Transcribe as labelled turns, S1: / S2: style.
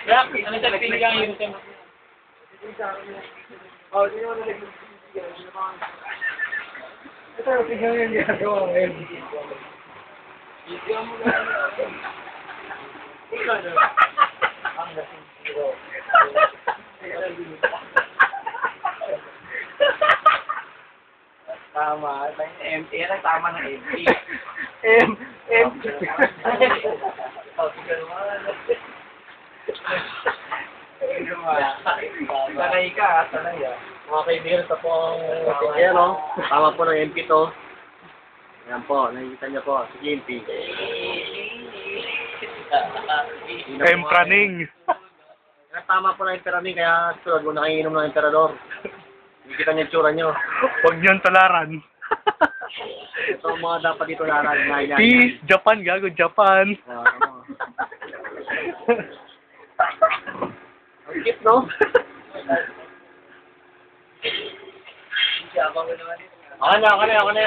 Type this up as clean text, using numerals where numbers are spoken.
S1: Rap, ano sa pinigang yung tema?
S2: Oh, di naman nalaglag. Ito yung tignan yung ginagawa ngayon. Video mo lang. Ikaw na. Ang lasing zero. Tama. Empty. Yan ang tama ng empty. Empty. Sanay ka, sanay ah.
S3: Mga kaibigan, ito po ang ayan o. Tama po ng MP to. Ayan po, nakikita niyo po, si MP.
S4: Empraning.
S3: Tama po ng Emperador, kaya sunod mo nakiinom ng Emperador. Nakikita niyo yung tsura niyo.
S4: Huwag niyong tularan.
S3: Ito ang mga dapat dito laran.
S4: Peace! Japan, gago, Japan.
S3: Ang cute, no?
S2: Siya, ako naman.
S3: Ako na.